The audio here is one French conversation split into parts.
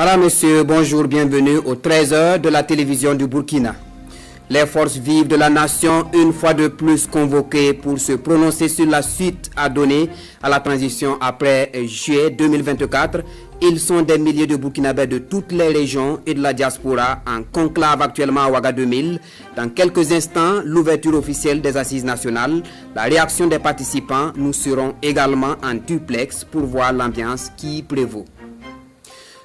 Madame, Monsieur, bonjour, bienvenue au 13h de la télévision du Burkina. Les forces vives de la nation, une fois de plus convoquées pour se prononcer sur la suite à donner à la transition après juillet 2024. Ils sont des milliers de Burkinabés de toutes les régions et de la diaspora en conclave actuellement à Ouagadougou. Dans quelques instants, l'ouverture officielle des assises nationales, la réaction des participants. Nous serons également en duplex pour voir l'ambiance qui prévaut.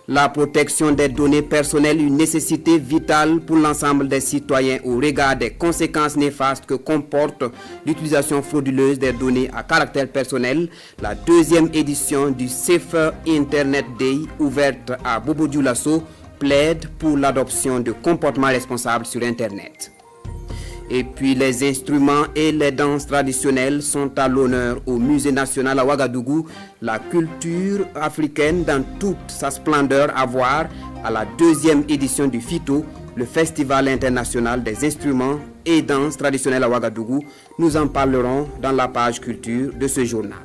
La protection des données personnelles, une nécessité vitale pour l'ensemble des citoyens au regard des conséquences néfastes que comporte l'utilisation frauduleuse des données à caractère personnel. La deuxième édition du Safer Internet Day, ouverte à Bobo Dioulasso, plaide pour l'adoption de comportements responsables sur Internet. Et puis les instruments et les danses traditionnelles sont à l'honneur au Musée national à Ouagadougou. La culture africaine dans toute sa splendeur à voir à la deuxième édition du FITO, le Festival international des instruments et danses traditionnelles à Ouagadougou. Nous en parlerons dans la page culture de ce journal.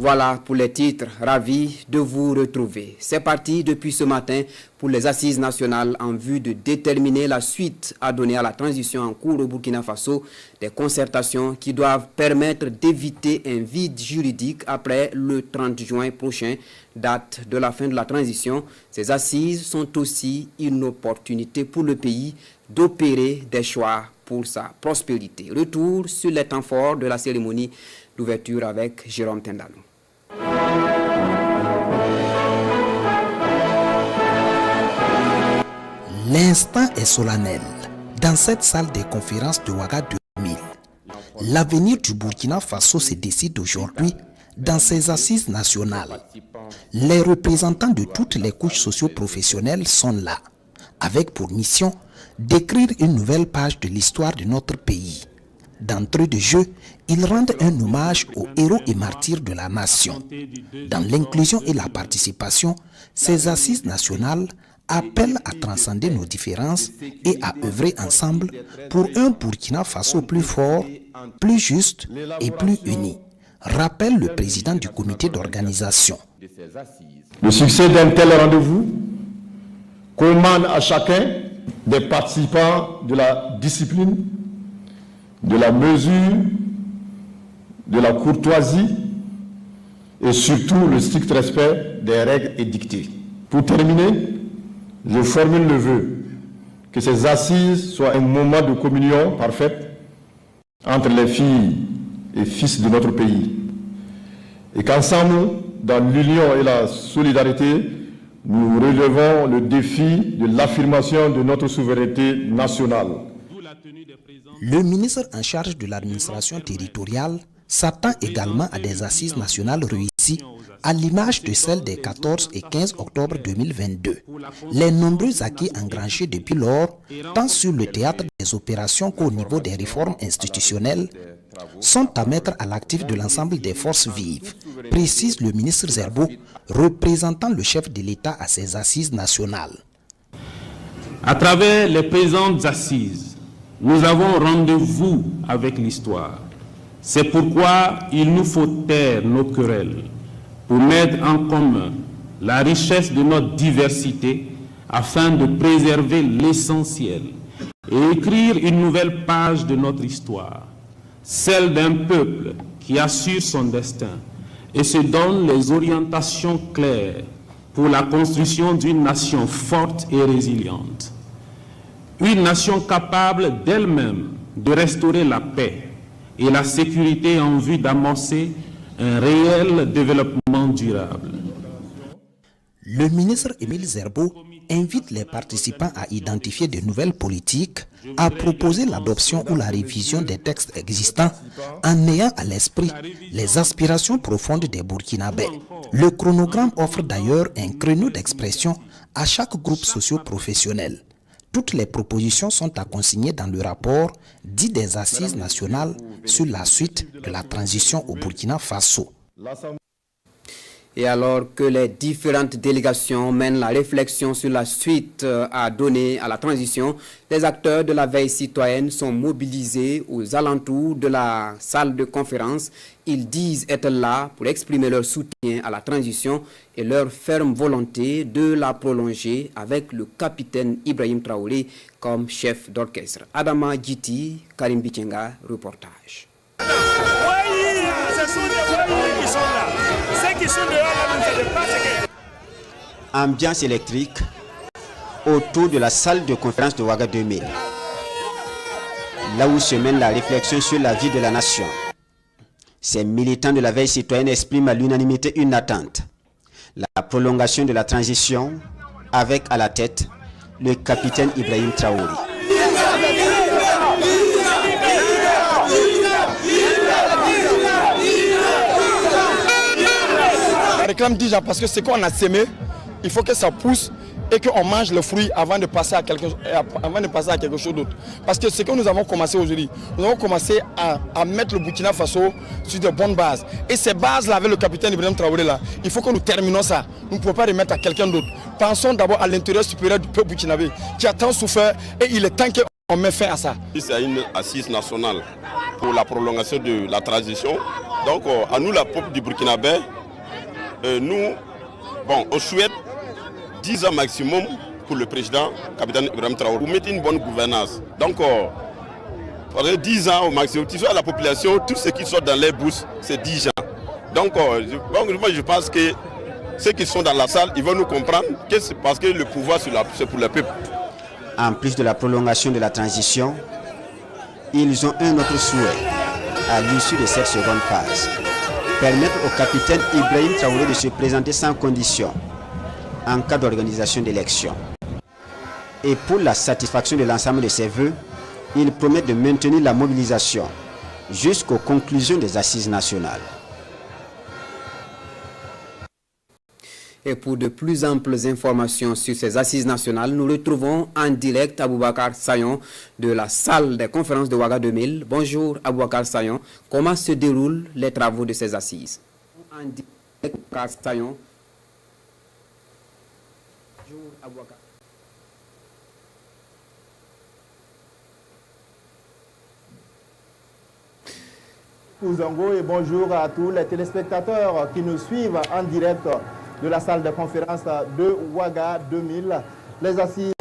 Voilà pour les titres, ravi de vous retrouver. C'est parti depuis ce matin pour les assises nationales en vue de déterminer la suite à donner à la transition en cours au Burkina Faso, des concertations qui doivent permettre d'éviter un vide juridique après le 30 juin prochain, date de la fin de la transition. Ces assises sont aussi une opportunité pour le pays d'opérer des choix pour sa prospérité. Retour sur les temps forts de la cérémonie d'ouverture avec Jérôme Tendano. L'instant est solennel. Dans cette salle de conférence de Ouagadougou, l'avenir du Burkina Faso se décide aujourd'hui dans ses assises nationales. Les représentants de toutes les couches socio-professionnelles sont là, avec pour mission d'écrire une nouvelle page de l'histoire de notre pays. D'entrée de jeu, ils rendent un hommage aux héros et martyrs de la nation. Dans l'inclusion et la participation, ces assises nationales appellent à transcender nos différences et à œuvrer ensemble pour un Burkina Faso plus fort, plus juste et plus uni, rappelle le président du comité d'organisation. Le succès d'un tel rendez-vous commande à chacun des participants de la discipline, de la mesure, de la courtoisie et surtout le strict respect des règles édictées. Pour terminer, je formule le vœu que ces assises soient un moment de communion parfaite entre les filles et fils de notre pays et qu'ensemble, dans l'union et la solidarité, nous relevons le défi de l'affirmation de notre souveraineté nationale. Le ministre en charge de l'administration territoriale s'attend également à des assises nationales réussies à l'image de celles des 14 et 15 octobre 2022. Les nombreux acquis engrangés depuis lors, tant sur le théâtre des opérations qu'au niveau des réformes institutionnelles, sont à mettre à l'actif de l'ensemble des forces vives, précise le ministre Zerbo, représentant le chef de l'État à ces assises nationales. À travers les présentes assises, nous avons rendez-vous avec l'histoire. C'est pourquoi il nous faut taire nos querelles pour mettre en commun la richesse de notre diversité afin de préserver l'essentiel et écrire une nouvelle page de notre histoire, celle d'un peuple qui assure son destin et se donne les orientations claires pour la construction d'une nation forte et résiliente. Une nation capable d'elle-même de restaurer la paix et la sécurité en vue d'amorcer un réel développement durable. Le ministre Émile Zerbo invite les participants à identifier de nouvelles politiques, à proposer l'adoption ou la révision des textes existants en ayant à l'esprit les aspirations profondes des Burkinabés. Le chronogramme offre d'ailleurs un créneau d'expression à chaque groupe socio-professionnel. Toutes les propositions sont à consigner dans le rapport dit des assises nationales sur la suite de la transition au Burkina Faso. Et alors que les différentes délégations mènent la réflexion sur la suite à donner à la transition, les acteurs de la veille citoyenne sont mobilisés aux alentours de la salle de conférence. Ils disent être là pour exprimer leur soutien à la transition et leur ferme volonté de la prolonger avec le capitaine Ibrahim Traoré comme chef d'orchestre. Adama Djiti, Karim Bichenga, reportage. Oui, ce sont des voyous qui sont là. Ceux qui sont dehors là, ne savent pas ce que... Ambiance électrique autour de la salle de conférence de Ouaga 2000. Là où se mène la réflexion sur la vie de la nation. Ces militants de la veille citoyenne expriment à l'unanimité une attente. La prolongation de la transition avec à la tête le capitaine Ibrahim Traoré. On réclame déjà parce que ce qu'on a semé, il faut que ça pousse et qu'on mange le fruit avant de passer à quelque chose d'autre. Parce que ce que nous avons commencé aujourd'hui, nous avons commencé à mettre le Burkina Faso sur de bonnes bases. Et ces bases-là, avec le capitaine Ibrahim Traoré, là, il faut que nous terminons ça. Nous ne pouvons pas remettre à quelqu'un d'autre. Pensons d'abord à l'intérêt supérieur du peuple burkinabé qui a tant souffert et il est temps qu'on mette fin à ça. C'est une assise nationale pour la prolongation de la transition. Donc à nous, la peuple du Burkinabé, on souhaite 10 ans maximum pour le président, capitaine Ibrahim Traoré, pour mettre une bonne gouvernance. Donc, 10 ans au maximum. Tu vois, à la population, tout ce qui sort dans les bouches, c'est 10 ans. Donc, moi, je pense que ceux qui sont dans la salle, ils vont nous comprendre que c'est parce que le pouvoir, c'est pour le peuple. En plus de la prolongation de la transition, ils ont un autre souhait à l'issue de cette seconde phase. Permettre au capitaine Ibrahim Traoré de se présenter sans condition en cas d'organisation d'élections. Et pour la satisfaction de l'ensemble de ses vœux, il promet de maintenir la mobilisation jusqu'aux conclusions des assises nationales. Et pour de plus amples informations sur ces assises nationales, nous retrouvons en direct Aboubakar Sayon de la salle des conférences de Ouaga 2000. Bonjour Aboubakar Sayon, comment se déroulent les travaux de ces assises? En direct Aboubakar Sayon. Bonjour Aboubakar. Kouzango et bonjour à tous les téléspectateurs qui nous suivent en direct de la salle de conférence de Ouaga 2000. Les assises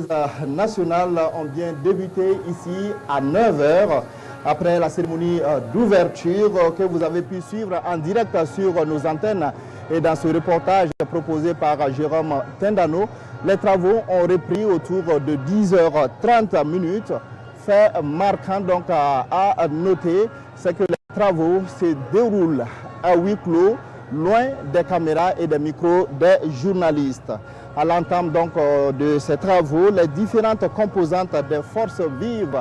nationales ont bien débuté ici à 9h après la cérémonie d'ouverture que vous avez pu suivre en direct sur nos antennes. Et dans ce reportage proposé par Jérôme Tendano, les travaux ont repris autour de 10h30. Fait marquant donc à noter, c'est que les travaux se déroulent à huis clos, loin des caméras et des micros des journalistes. À l'entame donc de ces travaux, les différentes composantes des forces vives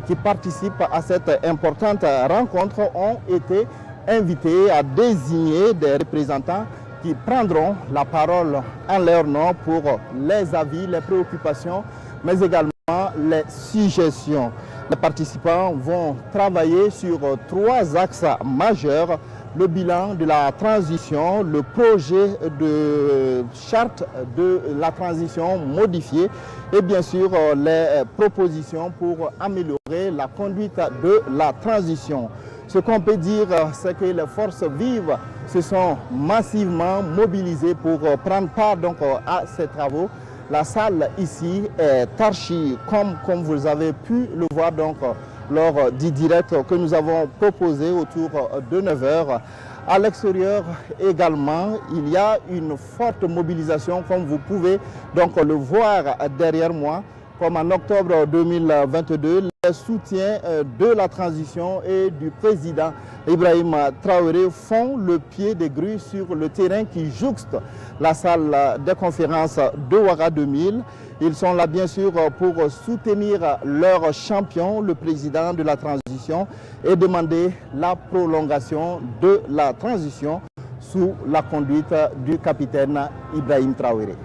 qui participent à cette importante rencontre ont été invitées à désigner des représentants qui prendront la parole en leur nom pour les avis, les préoccupations, mais également les suggestions. Les participants vont travailler sur 3 axes majeurs: le bilan de la transition, le projet de charte de la transition modifiée et bien sûr les propositions pour améliorer la conduite de la transition. Ce qu'on peut dire, c'est que les forces vives se sont massivement mobilisées pour prendre part donc à ces travaux. La salle ici est archi, comme vous avez pu le voir donc lors du direct que nous avons proposé autour de 9h. À l'extérieur également, il y a une forte mobilisation, comme vous pouvez donc le voir derrière moi. Comme en octobre 2022, les soutiens de la transition et du président Ibrahim Traoré font le pied de grue sur le terrain qui jouxte la salle des conférences de Ouaga 2000. Ils sont là bien sûr pour soutenir leur champion, le président de la transition, et demander la prolongation de la transition sous la conduite du capitaine Ibrahim Traoré.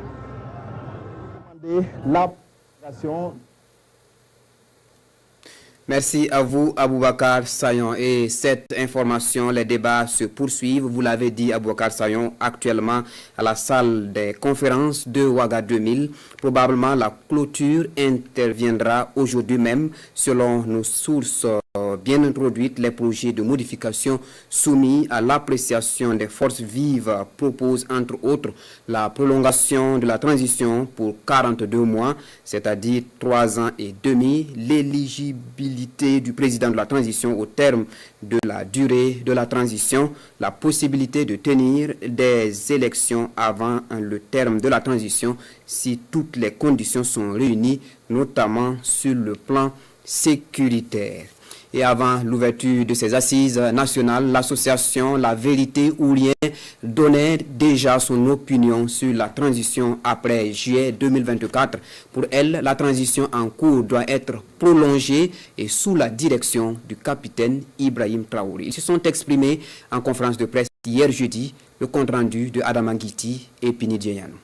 Merci à vous, Aboubakar Sayon. Et cette information, les débats se poursuivent. Vous l'avez dit, Aboubakar Sayon, actuellement à la salle des conférences de Ouaga 2000. Probablement, la clôture interviendra aujourd'hui même. Selon nos sources bien introduites, les projets de modification soumis à l'appréciation des forces vives proposent, entre autres, la prolongation de la transition pour 42 mois, c'est-à-dire 3 ans et demi, l'éligibilité du président de la transition au terme de la durée de la transition, la possibilité de tenir des élections avant le terme de la transition si toutes les conditions sont réunies, notamment sur le plan sécuritaire. Et avant l'ouverture de ces assises nationales, l'association La Vérité ou Rien donnait déjà son opinion sur la transition après juillet 2024. Pour elle, la transition en cours doit être prolongée et sous la direction du capitaine Ibrahim Traoré. Ils se sont exprimés en conférence de presse hier jeudi, le compte-rendu de Adama Guiti et Pini Djeyano.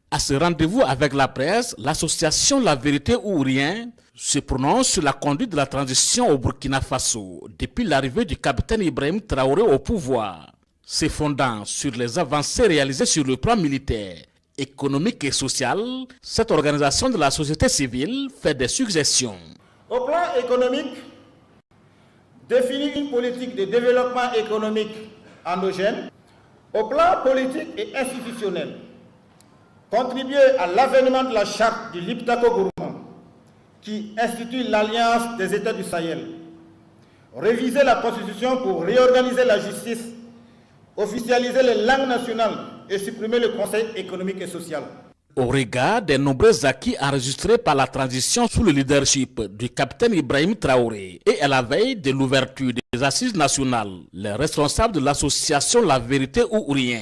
À ce rendez-vous avec la presse, l'association La Vérité ou Rien se prononce sur la conduite de la transition au Burkina Faso depuis l'arrivée du capitaine Ibrahim Traoré au pouvoir. Se fondant sur les avancées réalisées sur le plan militaire, économique et social, cette organisation de la société civile fait des suggestions. Au plan économique, définir une politique de développement économique endogène. Au plan politique et institutionnel, contribuer à l'avènement de la charte du Liptako-Gourmand qui institue l'Alliance des États du Sahel, réviser la Constitution pour réorganiser la justice, officialiser les langues nationales et supprimer le Conseil économique et social. Au regard des nombreux acquis enregistrés par la transition sous le leadership du capitaine Ibrahim Traoré et à la veille de l'ouverture des assises nationales, les responsables de l'association La Vérité ou Rien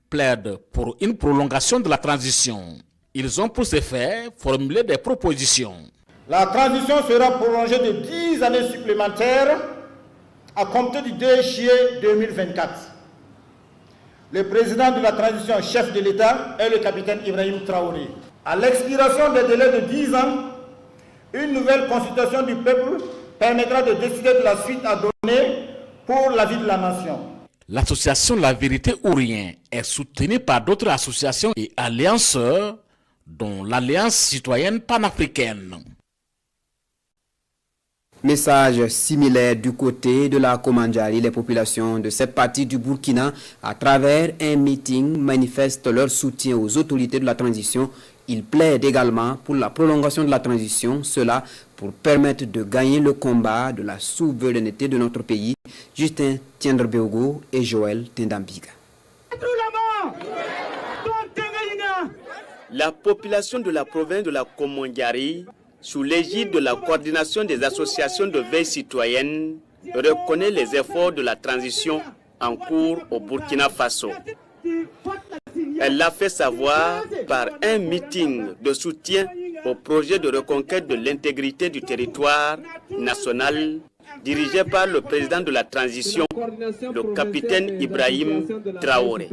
plaident pour une prolongation de la transition. Ils ont pour ce faire formulé des propositions. La transition sera prolongée de 10 années supplémentaires à compter du 2 juillet 2024. Le président de la transition, chef de l'État, est le capitaine Ibrahim Traoré. À l'expiration des délais de 10 ans, une nouvelle consultation du peuple permettra de décider de la suite à donner pour la vie de la nation. L'association La Vérité ou Rien est soutenue par d'autres associations et alliances, dont l'Alliance citoyenne panafricaine. Message similaire du côté de la Komandjari. Les populations de cette partie du Burkina, à travers un meeting, manifestent leur soutien aux autorités de la transition. Ils plaident également pour la prolongation de la transition, cela pour permettre de gagner le combat de la souveraineté de notre pays. Justin Tiendrebeogo et Joël Tendambiga. La population de la province de la Komandjari, sous l'égide de la coordination des associations de veille citoyenne, reconnaît les efforts de la transition en cours au Burkina Faso. Elle l'a fait savoir par un meeting de soutien au projet de reconquête de l'intégrité du territoire national dirigé par le président de la transition, le capitaine Ibrahim Traoré.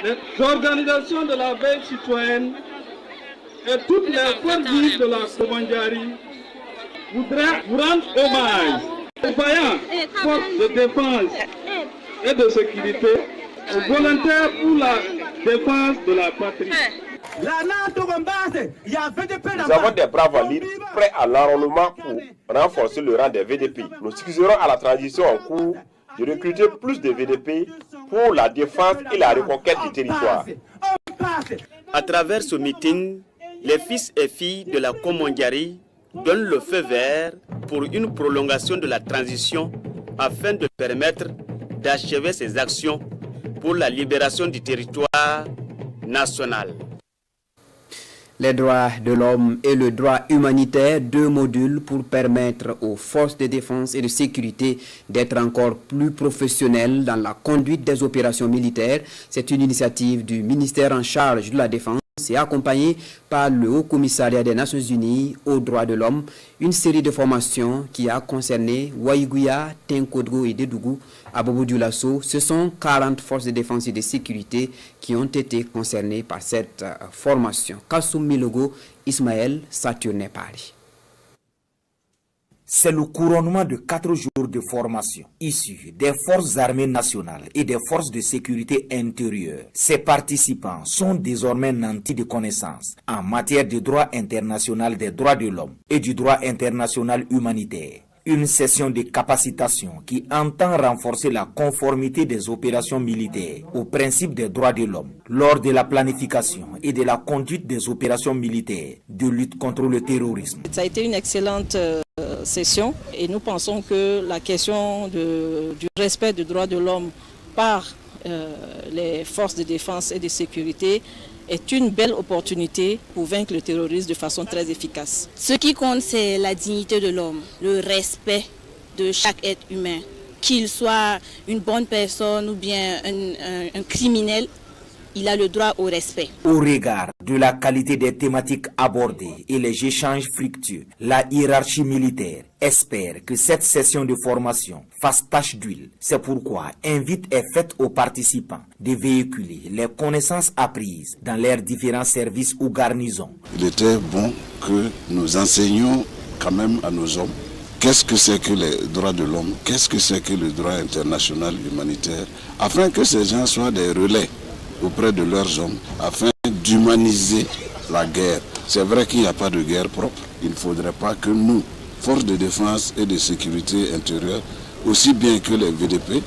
Les organisations de la veille citoyenne et toutes les forces vives de la Komandjari voudraient vous rendre hommage aux vaillants forces de défense et de sécurité, aux volontaires pour la défense de la patrie. Nous avons des braves valides prêts à l'enrôlement pour renforcer le rang des VDP. Nous suffisons à la transition en cours de recruter plus de VDP pour la défense et la reconquête du territoire. À travers ce meeting, les fils et filles de la Komandjari donnent le feu vert pour une prolongation de la transition afin de permettre d'achever ces actions pour la libération du territoire national. Les droits de l'homme et le droit humanitaire, 2 modules pour permettre aux forces de défense et de sécurité d'être encore plus professionnelles dans la conduite des opérations militaires. C'est une initiative du ministère en charge de la Défense et accompagnée par le Haut Commissariat des Nations Unies aux droits de l'homme. Une série de formations qui a concerné Waïgouya, Tenkodgo et Dédougou à Bobo-Dioulasso. Ce sont 40 forces de défense et de sécurité qui ont été concernées par cette formation. Kassoum Milogo, Ismaël, Saturne Paris. C'est le couronnement de 4 jours de formation issus des forces armées nationales et des forces de sécurité intérieure. Ces participants sont désormais nantis de connaissances en matière de droit international des droits de l'homme et du droit international humanitaire. Une session de capacitation qui entend renforcer la conformité des opérations militaires aux principes des droits de l'homme lors de la planification et de la conduite des opérations militaires de lutte contre le terrorisme. Ça a été une excellente session et nous pensons que la question du respect des droits de l'homme par les forces de défense et de sécurité est une belle opportunité pour vaincre le terrorisme de façon très efficace. Ce qui compte, c'est la dignité de l'homme, le respect de chaque être humain. Qu'il soit une bonne personne ou bien un criminel, il a le droit au respect. Au regard de la qualité des thématiques abordées et les échanges fructueux, la hiérarchie militaire espère que cette session de formation fasse tache d'huile. C'est pourquoi invite est faite aux participants de véhiculer les connaissances apprises dans leurs différents services ou garnisons. Il était bon que nous enseignions quand même à nos hommes qu'est-ce que c'est que les droits de l'homme, qu'est-ce que c'est que le droit international humanitaire, afin que ces gens soient des relais auprès de leurs hommes, afin d'humaniser la guerre. C'est vrai qu'il n'y a pas de guerre propre. Il ne faudrait pas que nous, forces de défense et de sécurité intérieure, aussi bien que les VDP,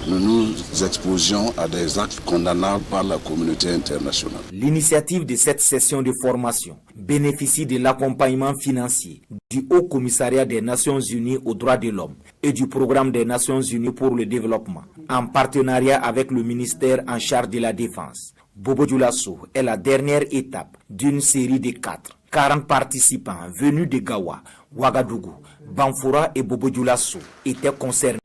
nous nous exposions à des actes condamnables par la communauté internationale. L'initiative de cette session de formation bénéficie de l'accompagnement financier du Haut Commissariat des Nations Unies aux droits de l'homme et du Programme des Nations Unies pour le développement, en partenariat avec le ministère en charge de la Défense. Bobo Dioulasso est la dernière étape d'une série de 4. 40 participants venus de Gawa, Ouagadougou, Banfora et Bobo Dioulasso étaient concernés.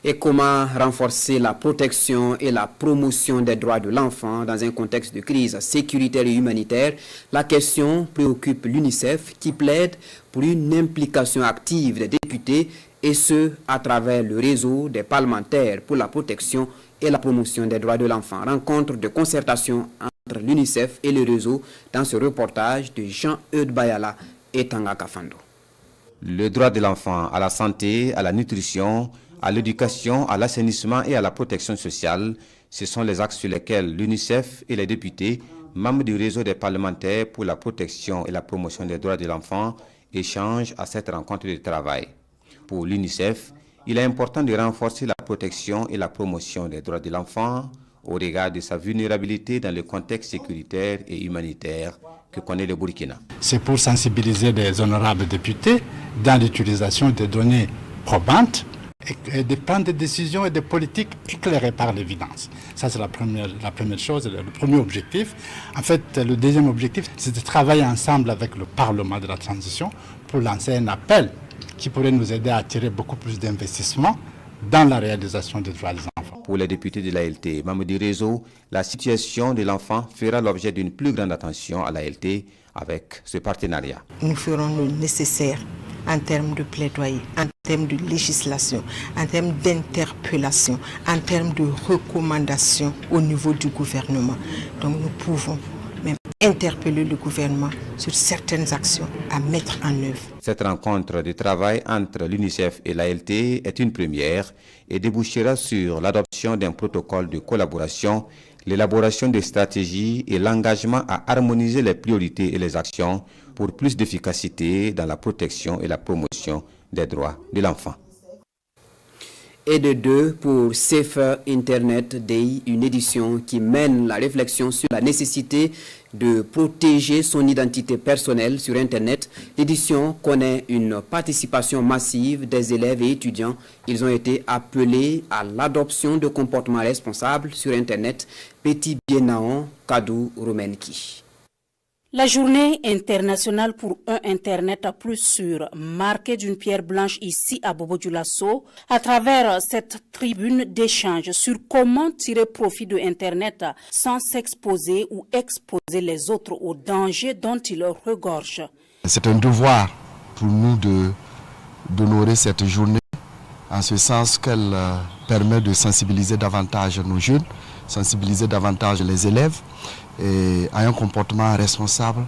Et comment renforcer la protection et la promotion des droits de l'enfant dans un contexte de crise sécuritaire et humanitaire? La question préoccupe l'UNICEF qui plaide pour une implication active des députés et ce, à travers le réseau des parlementaires pour la protection et la promotion des droits de l'enfant. Rencontre de concertation entre l'UNICEF et le réseau dans ce reportage de Jean-Eudes Bayala et Tanga Kafando. Le droit de l'enfant à la santé, à la nutrition, à l'éducation, à l'assainissement et à la protection sociale, ce sont les axes sur lesquels l'UNICEF et les députés, membres du réseau des parlementaires pour la protection et la promotion des droits de l'enfant, échangent à cette rencontre de travail. Pour l'UNICEF, il est important de renforcer la protection et la promotion des droits de l'enfant au regard de sa vulnérabilité dans le contexte sécuritaire et humanitaire que connaît le Burkina. C'est pour sensibiliser les honorables députés dans l'utilisation des données probantes et de prendre des décisions et des politiques éclairées par l'évidence. Ça, c'est la première chose, le premier objectif. En fait, le deuxième objectif, c'est de travailler ensemble avec le Parlement de la transition pour lancer un appel qui pourrait nous aider à attirer beaucoup plus d'investissements dans la réalisation des droits des enfants. Pour les députés de l'ALT, membres du réseau, la situation de l'enfant fera l'objet d'une plus grande attention à l'ALT avec ce partenariat. Nous ferons le nécessaire en termes de plaidoyer, en termes de législation, en termes d'interpellation, en termes de recommandations au niveau du gouvernement. Donc nous pouvons même interpeller le gouvernement sur certaines actions à mettre en œuvre. Cette rencontre de travail entre l'UNICEF et l'ALT est une première et débouchera sur l'adoption d'un protocole de collaboration, l'élaboration des stratégies et l'engagement à harmoniser les priorités et les actions pour plus d'efficacité dans la protection et la promotion des droits de l'enfant. Et de 2 pour Safer Internet Day, une édition qui mène la réflexion sur la nécessité de protéger son identité personnelle sur Internet. L'édition connaît une participation massive des élèves et étudiants. Ils ont été appelés à l'adoption de comportements responsables sur Internet. Petit Bienaon, Kadou Rumenki. La journée internationale pour un Internet plus sûr, marquée d'une pierre blanche ici à Bobo Dioulasso, à travers cette tribune d'échange sur comment tirer profit de Internet sans s'exposer ou exposer les autres aux dangers dont il regorge. C'est un devoir pour nous d'honorer cette journée, en ce sens qu'elle permet de sensibiliser davantage nos jeunes, sensibiliser davantage les élèves, et à un comportement responsable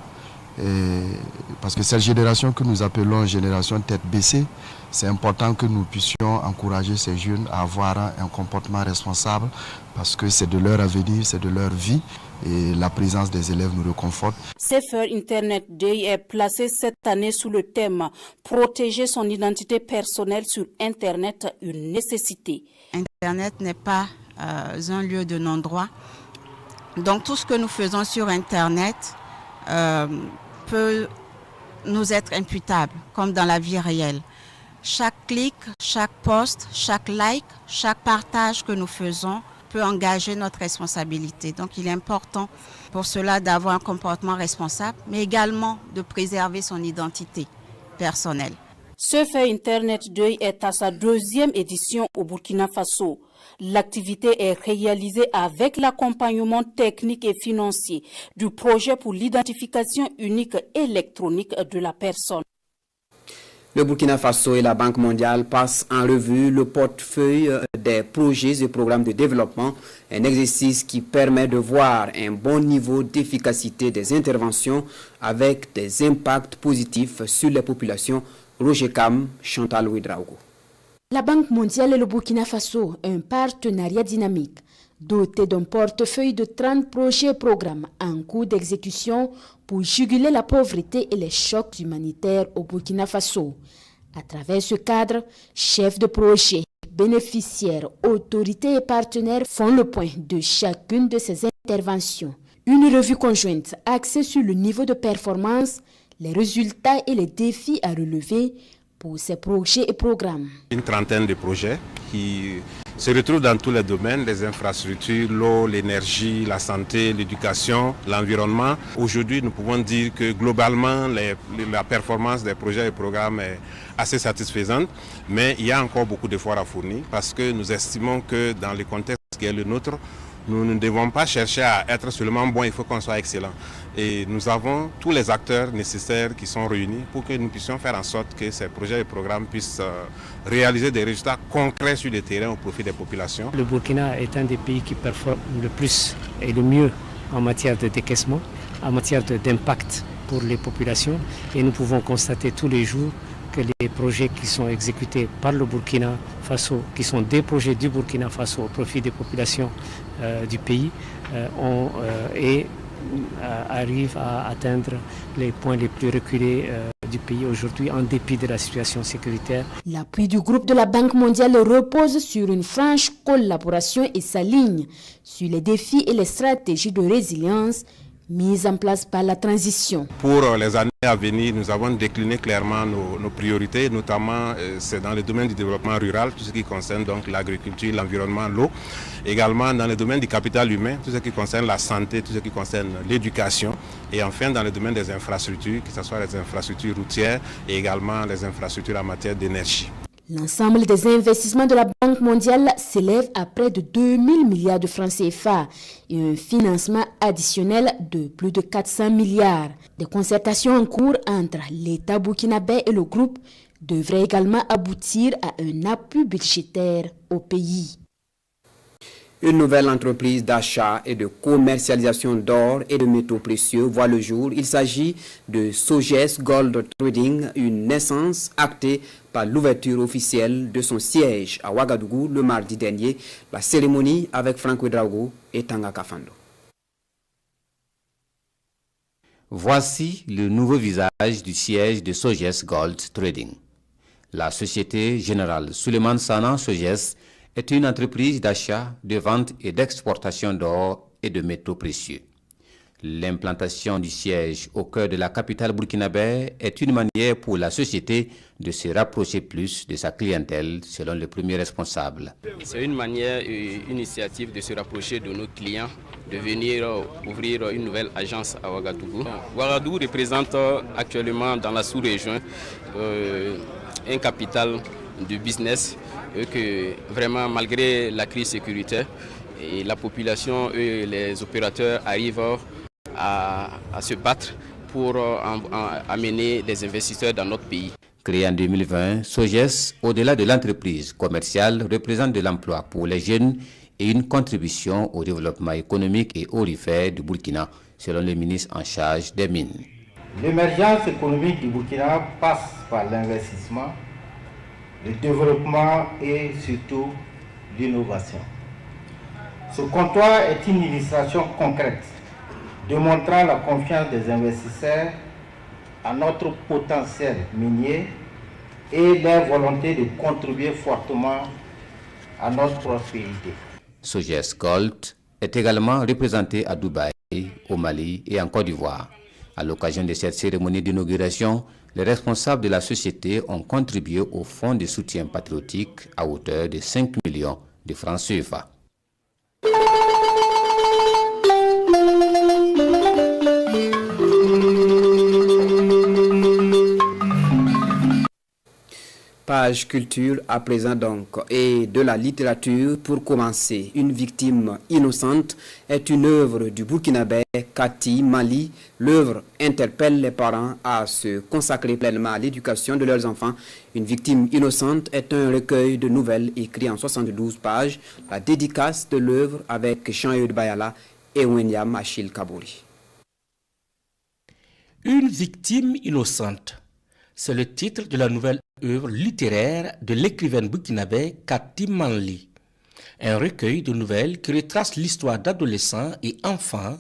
Parce que cette génération que nous appelons génération tête baissée, c'est important que nous puissions encourager ces jeunes à avoir un comportement responsable parce que c'est de leur avenir, c'est de leur vie et la présence des élèves nous reconforte. CFR Internet Day est placé cette année sous le thème « Protéger son identité personnelle sur Internet, une nécessité ». Internet n'est pas un lieu de non-droit. Donc tout ce que nous faisons sur Internet peut nous être imputable, comme dans la vie réelle. Chaque clic, chaque post, chaque like, chaque partage que nous faisons peut engager notre responsabilité. Donc il est important pour cela d'avoir un comportement responsable, mais également de préserver son identité personnelle. Ce fait Internet Day est à sa 2e édition au Burkina Faso. L'activité est réalisée avec l'accompagnement technique et financier du projet pour l'identification unique électronique de la personne. Le Burkina Faso et la Banque mondiale passent en revue le portefeuille des projets et programmes de développement, un exercice qui permet de voir un bon niveau d'efficacité des interventions avec des impacts positifs sur les populations. Roger Cam, Chantal Ouedraogo. La Banque mondiale et le Burkina Faso, un partenariat dynamique, doté d'un portefeuille de 30 projets et programmes en cours d'exécution pour juguler la pauvreté et les chocs humanitaires au Burkina Faso. À travers ce cadre, chefs de projet, bénéficiaires, autorités et partenaires font le point de chacune de ces interventions. Une revue conjointe axée sur le niveau de performance, les résultats et les défis à relever pour ces projets et programmes. Une trentaine de projets qui se retrouvent dans tous les domaines, les infrastructures, l'eau, l'énergie, la santé, l'éducation, l'environnement. Aujourd'hui, nous pouvons dire que globalement, la performance des projets et programmes est assez satisfaisante, mais il y a encore beaucoup d'efforts à fournir parce que nous estimons que dans le contexte qui est le nôtre, nous ne devons pas chercher à être seulement bons, il faut qu'on soit excellent. Et nous avons tous les acteurs nécessaires qui sont réunis pour que nous puissions faire en sorte que ces projets et programmes puissent réaliser des résultats concrets sur le terrain au profit des populations. Le Burkina est un des pays qui performe le plus et le mieux en matière de décaissement, en matière d'impact pour les populations. Et nous pouvons constater tous les jours que les projets qui sont exécutés par le Burkina Faso, qui sont des projets du Burkina Faso au profit des populations du pays, arrivent à atteindre les points les plus reculés du pays aujourd'hui en dépit de la situation sécuritaire. L'appui du groupe de la Banque mondiale repose sur une franche collaboration et s'aligne sur les défis et les stratégies de résilience mises en place par la transition. Pour les années à venir, nous avons décliné clairement nos priorités, notamment c'est dans le domaine du développement rural, tout ce qui concerne donc l'agriculture, l'environnement, l'eau. Également dans le domaine du capital humain, tout ce qui concerne la santé, tout ce qui concerne l'éducation. Et enfin dans le domaine des infrastructures, que ce soit les infrastructures routières et également les infrastructures en matière d'énergie. L'ensemble des investissements de la Banque mondiale s'élève à près de 2000 milliards de francs CFA et un financement additionnel de plus de 400 milliards. Des concertations en cours entre l'État burkinabé et le groupe devraient également aboutir à un appui budgétaire au pays. Une nouvelle entreprise d'achat et de commercialisation d'or et de métaux précieux voit le jour. Il s'agit de Soges Gold Trading, une naissance actée par l'ouverture officielle de son siège à Ouagadougou le mardi dernier. La cérémonie avec Franck Ouedraogo et Tanga Kafando. Voici le nouveau visage du siège de Soges Gold Trading. La Société Générale Souleymane Sanan Soges est une entreprise d'achat, de vente et d'exportation d'or et de métaux précieux. L'implantation du siège au cœur de la capitale burkinabé est une manière pour la société de se rapprocher plus de sa clientèle, selon le premier responsable. C'est une manière, une initiative de se rapprocher de nos clients, de venir ouvrir une nouvelle agence à Ouagadougou. Ouagadougou représente actuellement dans la sous-région un capital de business et que vraiment malgré la crise sécuritaire, et la population et les opérateurs arrivent à se battre pour amener des investisseurs dans notre pays. Créé en 2020, Soges, au-delà de l'entreprise commerciale, représente de l'emploi pour les jeunes et une contribution au développement économique et aurifère du Burkina, selon le ministre en charge des mines. L'émergence économique du Burkina passe par l'investissement, le développement et surtout l'innovation. Ce comptoir est une illustration concrète démontrant la confiance des investisseurs à notre potentiel minier et leur volonté de contribuer fortement à notre prospérité. Soges Gold est également représenté à Dubaï, au Mali et en Côte d'Ivoire. À l'occasion de cette cérémonie d'inauguration, les responsables de la société ont contribué au fonds de soutien patriotique à hauteur de 5 millions de francs CFA. Page culture à présent donc, et de la littérature pour commencer. Une victime innocente est une œuvre du Burkinabé Kati Mali. L'œuvre interpelle les parents à se consacrer pleinement à l'éducation de leurs enfants. Une victime innocente est un recueil de nouvelles écrit en 72 pages. La dédicace de l'œuvre avec Jean-Eudes Bayala et Wenyam Achille Kabouri. Une victime innocente. C'est le titre de la nouvelle œuvre littéraire de l'écrivaine burkinabé Kati Mali. Un recueil de nouvelles qui retrace l'histoire d'adolescents et enfants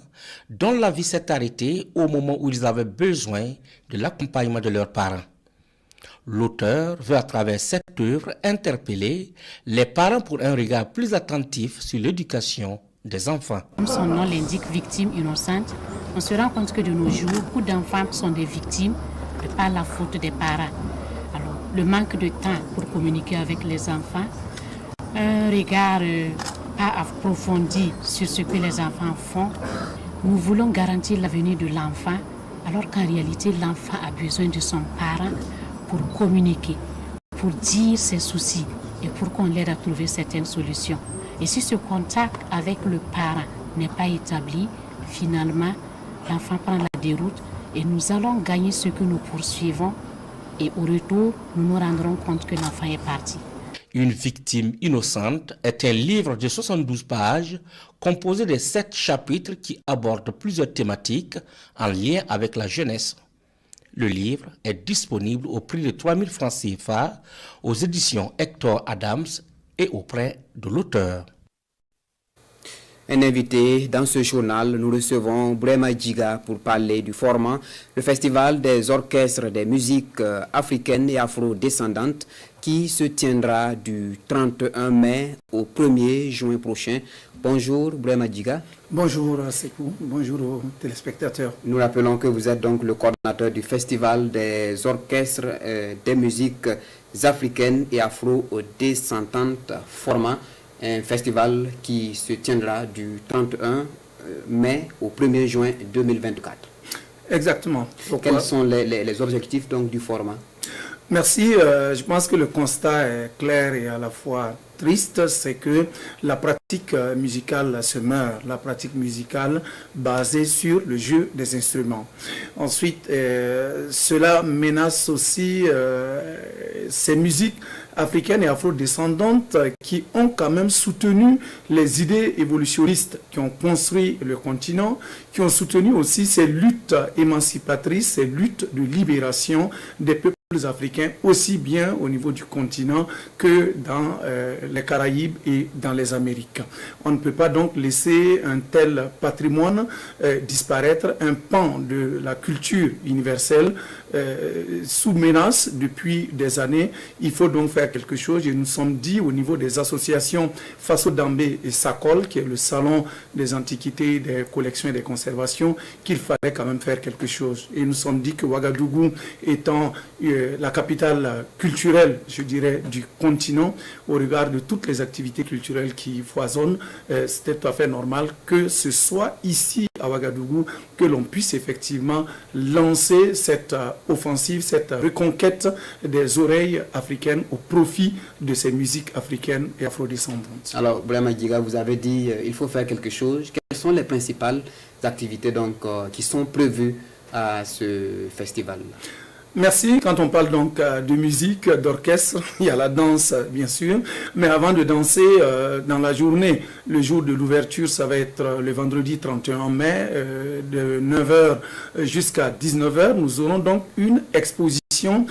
dont la vie s'est arrêtée au moment où ils avaient besoin de l'accompagnement de leurs parents. L'auteur veut à travers cette œuvre interpeller les parents pour un regard plus attentif sur l'éducation des enfants. Comme son nom l'indique, victime innocente, on se rend compte que de nos jours, beaucoup d'enfants sont des victimes par la faute des parents. Alors, le manque de temps pour communiquer avec les enfants, un regard pas approfondi sur ce que les enfants font. Nous voulons garantir l'avenir de l'enfant, alors qu'en réalité, l'enfant a besoin de son parent pour communiquer, pour dire ses soucis et pour qu'on l'aide à trouver certaines solutions. Et si ce contact avec le parent n'est pas établi, finalement, l'enfant prend la déroute et nous allons gagner ce que nous poursuivons et au retour, nous nous rendrons compte que l'enfant est parti. Une victime innocente est un livre de 72 pages composé de 7 chapitres qui abordent plusieurs thématiques en lien avec la jeunesse. Le livre est disponible au prix de 3 000 francs CFA aux éditions Hector Adams et auprès de l'auteur. Un invité dans ce journal, nous recevons Brema Djiga pour parler du format, le festival des orchestres des musiques africaines et afro-descendantes qui se tiendra du 31 mai au 1er juin prochain. Bonjour Brema Djiga. Bonjour Sekou, bonjour aux téléspectateurs. Nous rappelons que vous êtes donc le coordinateur du festival des orchestres des musiques africaines et afro-descendantes format. Un festival qui se tiendra du 31 mai au 1er juin 2024. Exactement. Pourquoi? Quels sont les objectifs donc du format? Merci. Je pense que le constat est clair et à la fois triste, c'est que la pratique musicale se meurt, la pratique musicale basée sur le jeu des instruments. Ensuite, cela menace aussi ces musiques africaines et afro-descendantes qui ont quand même soutenu les idées évolutionnistes qui ont construit le continent, qui ont soutenu aussi ces luttes émancipatrices, ces luttes de libération des peuples africains, aussi bien au niveau du continent que dans les Caraïbes et dans les Amériques. On ne peut pas donc laisser un tel patrimoine disparaître, un pan de la culture universelle sous menace depuis des années. Il faut donc faire quelque chose et nous sommes dit au niveau des associations Faso Dambé et Sakol, qui est le salon des antiquités, des collections et des conservations, qu'il fallait quand même faire quelque chose. Et nous sommes dit que Ouagadougou étant la capitale culturelle, je dirais, du continent, au regard de toutes les activités culturelles qui foisonnent, c'était tout à fait normal que ce soit ici à Ouagadougou que l'on puisse effectivement lancer cette offensive, cette reconquête des oreilles africaines au profit de ces musiques africaines et afrodescendantes. Alors, Brema Djiga, vous avez dit il faut faire quelque chose. Quelles sont les principales activités donc, qui sont prévues à ce festival? Merci. Quand on parle donc de musique, d'orchestre, il y a la danse bien sûr, mais avant de danser dans la journée, le jour de l'ouverture, ça va être le vendredi 31 mai de 9h jusqu'à 19h. Nous aurons donc une exposition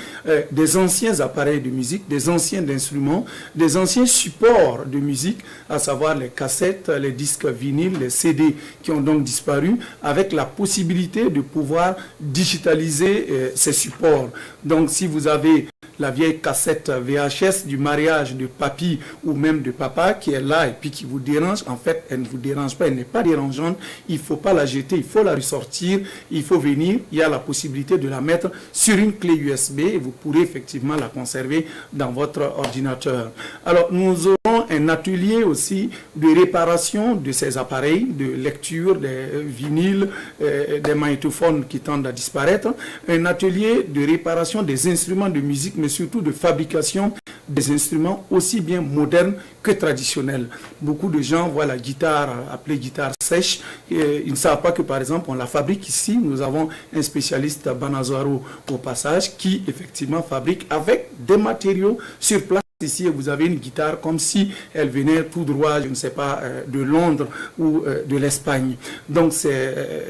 des anciens appareils de musique, des anciens instruments, des anciens supports de musique, à savoir les cassettes, les disques vinyles, les CD qui ont donc disparu, avec la possibilité de pouvoir digitaliser ces supports. Donc si vous avez la vieille cassette VHS du mariage de papy ou même de papa qui est là et puis qui vous dérange, en fait elle ne vous dérange pas, elle n'est pas dérangeante, il ne faut pas la jeter, il faut la ressortir, il faut venir, il y a la possibilité de la mettre sur une clé USB et vous pourrez effectivement la conserver dans votre ordinateur. Alors nous aurons un atelier aussi de réparation de ces appareils, de lecture des vinyles, des magnétophones qui tendent à disparaître, un atelier de réparation des instruments de musique, mais surtout de fabrication des instruments aussi bien modernes que traditionnels. Beaucoup de gens voient la guitare appelée guitare sèche, et ils ne savent pas que par exemple on la fabrique ici. Nous avons un spécialiste, Banazaro au passage, qui effectivement fabrique avec des matériaux sur place. Ici, vous avez une guitare comme si elle venait tout droit, je ne sais pas, de Londres ou de l'Espagne. Donc,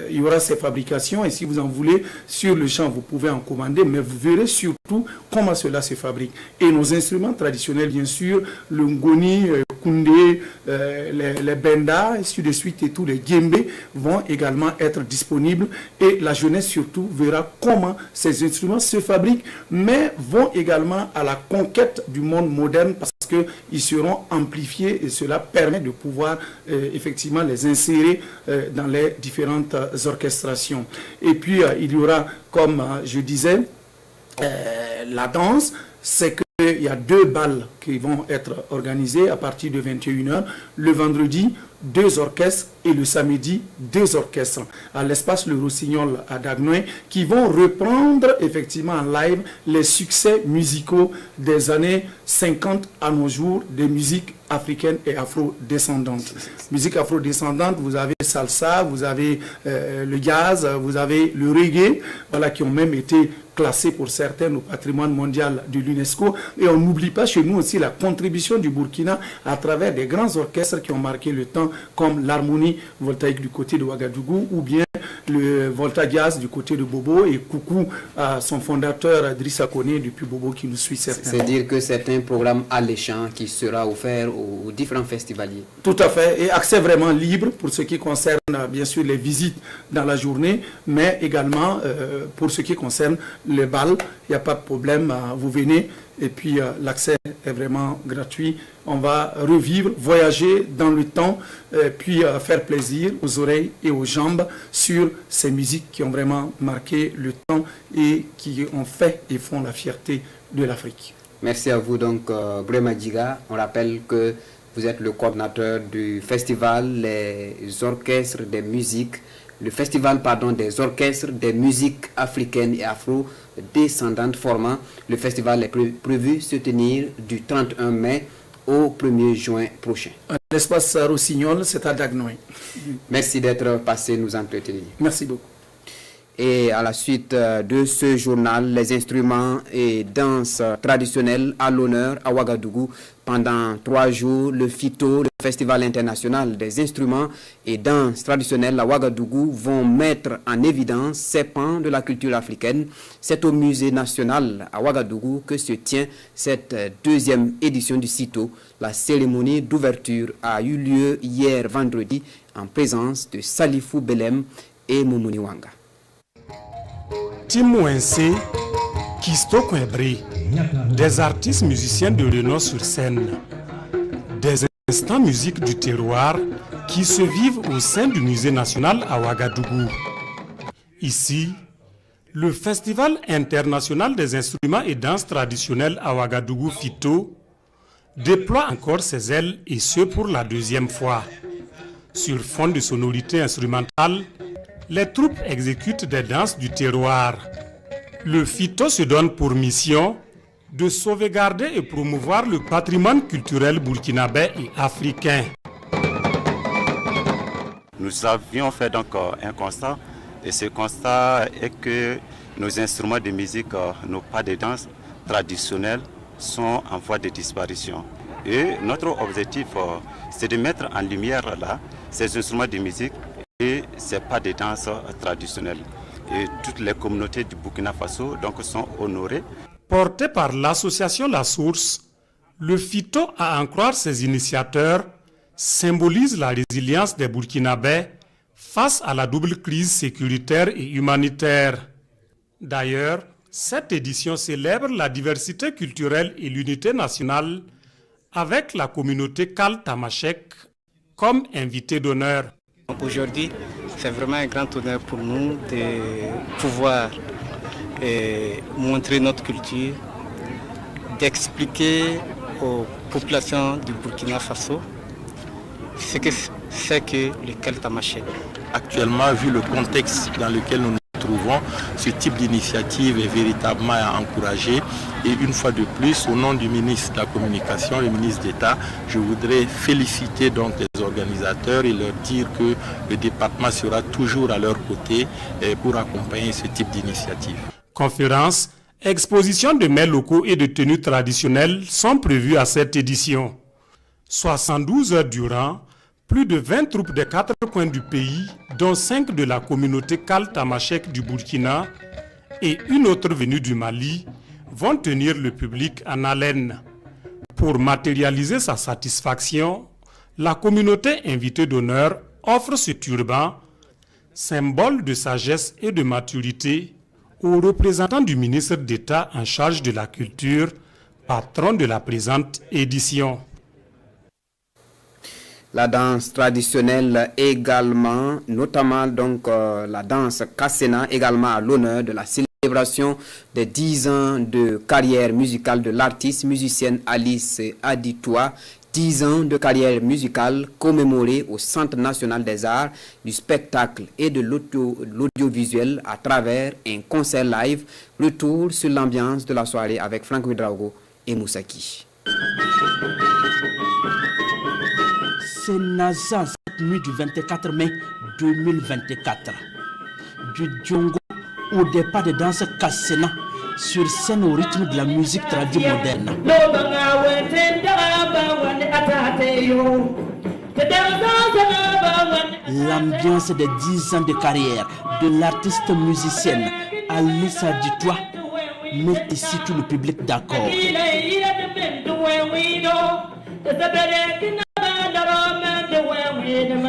il y aura ces fabrications et si vous en voulez, sur le champ, vous pouvez en commander, mais vous verrez surtout comment cela se fabrique. Et nos instruments traditionnels, bien sûr, le ngoni, koundé, les benda, ainsi de suite, et tous les djembé vont également être disponibles. Et la jeunesse, surtout, verra comment ces instruments se fabriquent, mais vont également à la conquête du monde moderne parce qu'ils seront amplifiés et cela permet de pouvoir effectivement les insérer dans les différentes orchestrations. Et puis il y aura, comme je disais, la danse, c'est qu'il y a 2 balles qui vont être organisées à partir de 21h. Le vendredi, 2 orchestres et le samedi, 2 orchestres à l'espace Le Rossignol à Dagnoy qui vont reprendre effectivement en live les succès musicaux des années 50 à nos jours des musiques africaines et afro-descendantes. Musique afro-descendante, vous avez salsa, vous avez le jazz, vous avez le reggae, voilà, qui ont même été classés pour certains au patrimoine mondial de l'UNESCO. Et on n'oublie pas chez nous aussi la contribution du Burkina à travers des grands orchestres qui ont marqué le temps, comme l'harmonie voltaïque du côté de Ouagadougou ou bien le Volta Jazz du côté de Bobo, et coucou à son fondateur Drissa Koné depuis Bobo qui nous suit certainement. C'est dire que c'est un programme alléchant qui sera offert aux différents festivaliers. Tout à fait, et accès vraiment libre pour ce qui concerne bien sûr les visites dans la journée, mais également pour ce qui concerne les balles, il n'y a pas de problème, vous venez et puis l'accès est vraiment gratuit. On va revivre, voyager dans le temps, puis faire plaisir aux oreilles et aux jambes sur ces musiques qui ont vraiment marqué le temps et qui ont fait et font la fierté de l'Afrique. Merci à vous donc, Brema Djiga. On rappelle que vous êtes le coordinateur du festival Les Orchestres des Musiques, le festival des orchestres des musiques africaines et afro-descendantes formant. Le festival est prévu se tenir du 31 mai au 1er juin prochain. L'espace Rossignol, c'est à Dagnoy. Merci d'être passé nous entretenir. Merci beaucoup. Et à la suite de ce journal, les instruments et danses traditionnelles à l'honneur à Ouagadougou. Pendant 3 jours, le FITO, le Festival international des instruments et danses traditionnelles à Ouagadougou, vont mettre en évidence ces pans de la culture africaine. C'est au Musée national à Ouagadougou que se tient cette 2e édition du CITO. La cérémonie d'ouverture a eu lieu hier vendredi en présence de Salifou Belem et Moumouni Wanga. Timouense, Kisto Kwebre, des artistes musiciens de renom sur scène, des instants musique du terroir qui se vivent au sein du Musée national à Ouagadougou. Ici, le Festival international des instruments et danses traditionnelles à Ouagadougou FITO déploie encore ses ailes et ce pour la 2e fois. Sur fond de sonorités instrumentales, les troupes exécutent des danses du terroir. Le FITO se donne pour mission de sauvegarder et promouvoir le patrimoine culturel burkinabé et africain. Nous avions fait donc un constat, et ce constat est que nos instruments de musique, nos pas de danse traditionnels sont en voie de disparition. Et notre objectif, c'est de mettre en lumière là ces instruments de musique et ces pas de danse traditionnels. Et toutes les communautés du Burkina Faso donc, sont honorées. Porté par l'association La Source, le FITO, à en croire ses initiateurs, symbolise la résilience des Burkinabés face à la double crise sécuritaire et humanitaire. D'ailleurs, cette édition célèbre la diversité culturelle et l'unité nationale avec la communauté Kal Tamashek comme invité d'honneur. Aujourd'hui, c'est vraiment un grand honneur pour nous de pouvoir montrer notre culture, d'expliquer aux populations du Burkina Faso ce que c'est que le Kal Tamashek. Actuellement, vu le contexte dans lequel nous nous trouvons, ce type d'initiative est véritablement à encourager. Et une fois de plus, au nom du ministre de la Communication, le ministre d'État, je voudrais féliciter donc les organisateurs et leur dire que le département sera toujours à leur côté pour accompagner ce type d'initiative. Conférences, expositions de mets locaux et de tenues traditionnelles sont prévues à cette édition. 72 heures durant, plus de 20 troupes des 4 coins du pays, dont 5 de la communauté Kal Tamashek du Burkina et une autre venue du Mali, vont tenir le public en haleine. Pour matérialiser sa satisfaction, la communauté invitée d'honneur offre ce turban, symbole de sagesse et de maturité, aux représentants du ministre d'État en charge de la culture, patron de la présente édition. La danse traditionnelle également, notamment donc la danse Kassena, également à l'honneur de la célébration des 10 ans de carrière musicale de l'artiste musicienne Alice Aditoa. 10 ans de carrière musicale commémorée au Centre national des arts, du spectacle et de l'audiovisuel à travers un concert live. Retour sur l'ambiance de la soirée avec Franck Ouedraogo et Moussaki. C'est naissant cette nuit du 24 mai 2024. Du Djongo au départ de danse Kassena sur scène au rythme de la musique traditionnelle moderne. L'ambiance des 10 ans de carrière de l'artiste musicienne Alice Aditoa met ici tout le public d'accord.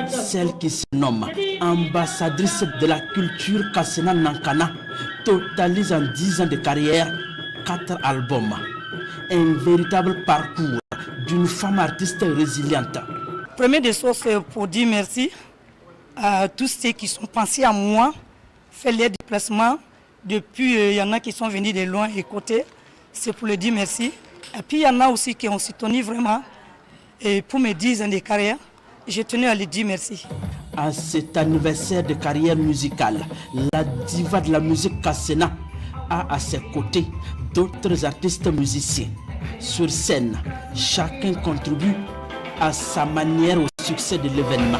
Celle qui se nomme ambassadrice de la culture Kassena Nankana totalise en 10 ans de carrière 4 albums. Un véritable parcours d'une femme artiste résiliente. Premier des choses, c'est pour dire merci à tous ceux qui sont pensés à moi, fait les déplacements. Depuis, il y en a qui sont venus de loin et côté. C'est pour leur dire merci. Et puis, il y en a aussi qui ont soutenu vraiment. Et pour mes 10 ans de carrière, j'ai tenu à lui dire merci. À cet anniversaire de carrière musicale, la diva de la musique Kassena a à ses côtés d'autres artistes musiciens. Sur scène, chacun contribue à sa manière au succès de l'événement.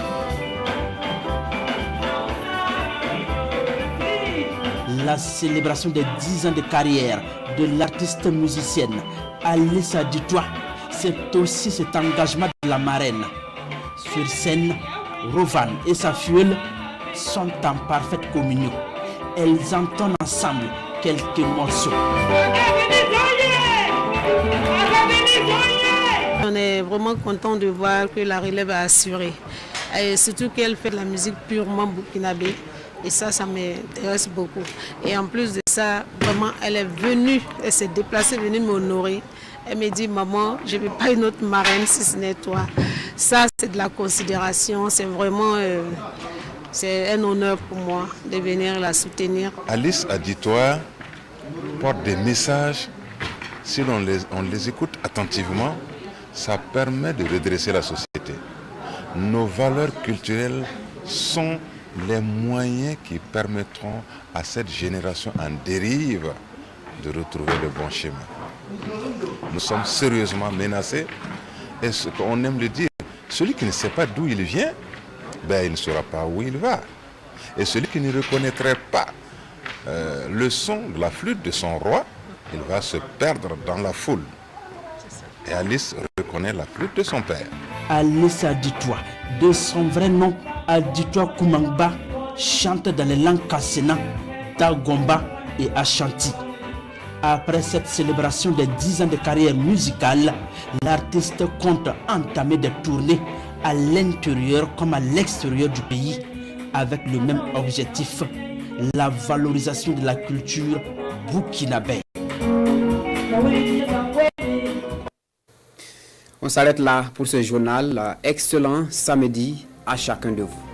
La célébration des 10 ans de carrière de l'artiste musicienne Alice Aditoa, c'est aussi cet engagement de la marraine. Sur scène, Rovan et sa fuelle sont en parfaite communion. Elles entendent ensemble quelques morceaux. On est vraiment content de voir que la relève est assurée. Et surtout qu'elle fait de la musique purement burkinabé. Et ça m'intéresse beaucoup. Et en plus de ça, vraiment, elle est venue, elle s'est déplacée, venue m'honorer. Elle me dit, maman, je ne veux pas une autre marraine si ce n'est toi. Ça, c'est de la considération. C'est vraiment c'est un honneur pour moi de venir la soutenir. Alice Aditoa porte des messages. Si on les écoute attentivement, ça permet de redresser la société. Nos valeurs culturelles sont les moyens qui permettront à cette génération en dérive de retrouver le bon chemin. Nous sommes sérieusement menacés et ce qu'on aime le dire, celui qui ne sait pas d'où il vient, il ne saura pas où il va. Et celui qui ne reconnaîtrait pas le son de la flûte de son roi, il va se perdre dans la foule. Et Alice reconnaît la flûte de son père. Alice Aditwa, de son vrai nom Aditwa Kumangba, chante dans les langues Kassena, Dagomba et Ashanti. Après cette célébration des 10 ans de carrière musicale, l'artiste compte entamer des tournées à l'intérieur comme à l'extérieur du pays avec le même objectif, la valorisation de la culture burkinabé. On s'arrête là pour ce journal. Excellent samedi à chacun de vous.